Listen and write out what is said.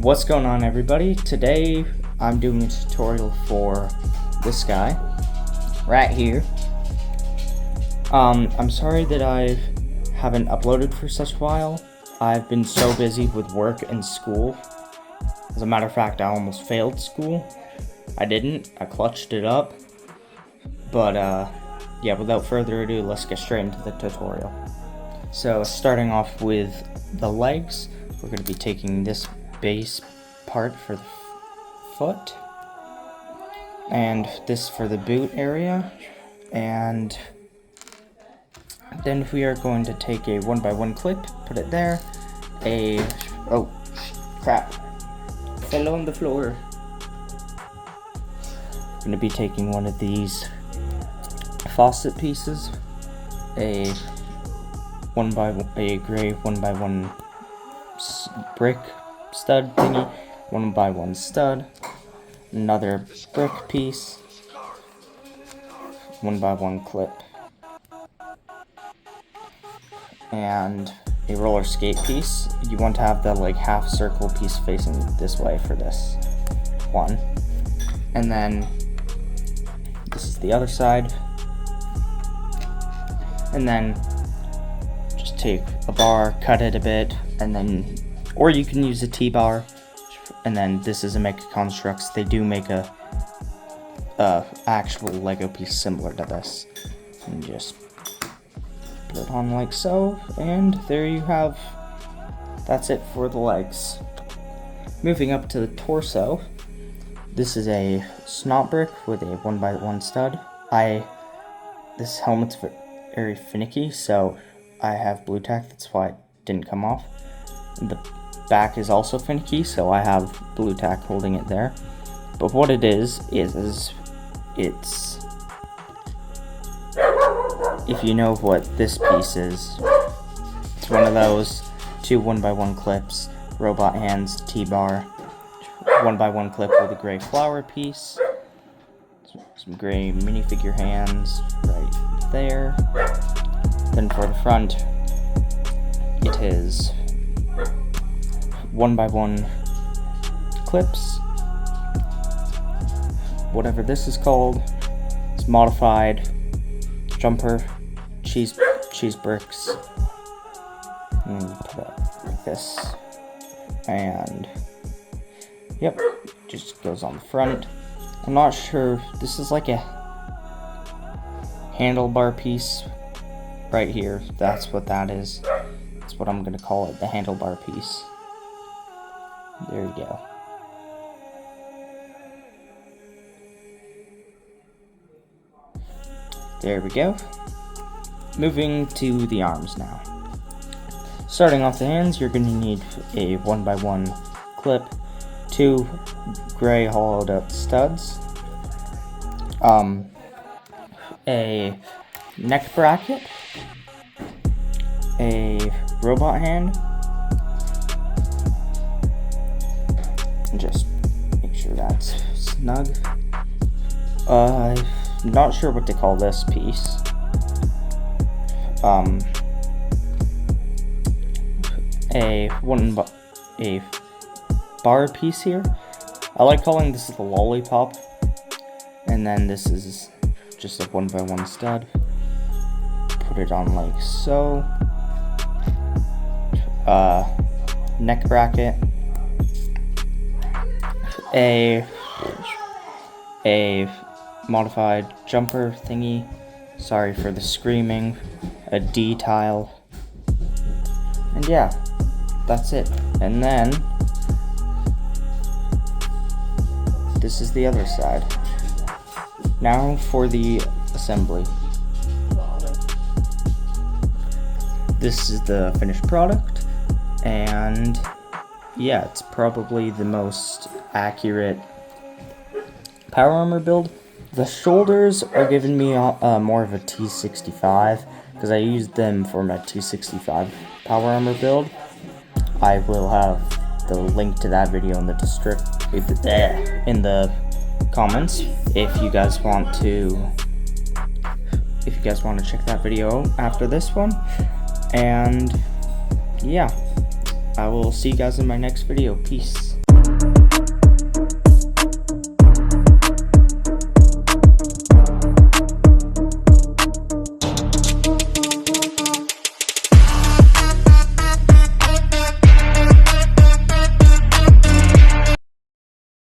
What's going on, everybody? Today I'm doing a tutorial for this guy right here. I'm sorry that I haven't uploaded for such a while. I've been so busy with work and school. As a matter of fact, I almost failed school. I didn't. I clutched it up. But yeah, without further ado, let's get straight into the tutorial. So starting off with the legs, we're going to be taking this base part for the foot, and this for the boot area, and then we are going to take a 1x1 clip, put it there, oh crap, fell on the floor. I'm going to be taking one of these faucet pieces, a gray 1x1 brick stud thingy, 1x1 stud, another brick piece, 1x1 clip, and a roller skate piece. You want to have the half circle piece facing this way for this one, and then this is the other side, and then just take a bar, cut it a bit, and then, or you can use a T-bar, and then this is a Mecha Construx. They do make a actual Lego piece similar to this, and just put it on like so, and there you have, that's it for the legs. Moving up to the torso, this is a snot brick with a 1x1 stud. This helmet's very finicky, so I have blue tack, that's why it didn't come off. The back is also finicky, so I have blue tack holding it there. But what it is it's, if you know what this piece is, it's one of those two 1x1 clips, robot hands, T-bar, 1x1 clip with a gray flower piece, some gray minifigure hands right there. Then for the front, it is 1x1 clips, whatever this is called. It's modified jumper, cheese bricks, and you put it like this, and yep, just goes on the front. I'm not sure, this is like a handlebar piece right here. That's what that is. That's what I'm gonna call it, the handlebar piece. There you go. There we go. Moving to the arms now. Starting off the hands, you're gonna need a 1x1 clip, two gray hollowed out studs, a neck bracket, a robot hand, and just make sure that's snug. I'm not sure what to call this piece. A bar piece here. I like calling this the lollipop, and then this is just a 1x1 stud. Put it on like so. Neck bracket, a modified jumper thingy, sorry for the screaming, a D-tile, and yeah, that's it. And then this is the other side. Now for the assembly. This is the finished product, and yeah, it's probably the most accurate power armor build. The shoulders are giving me more of a T65, because I used them for my T65 power armor build. I will have the link to that video in the comments if you guys want to check that video after this one. And yeah, I will see you guys in my next video. Peace.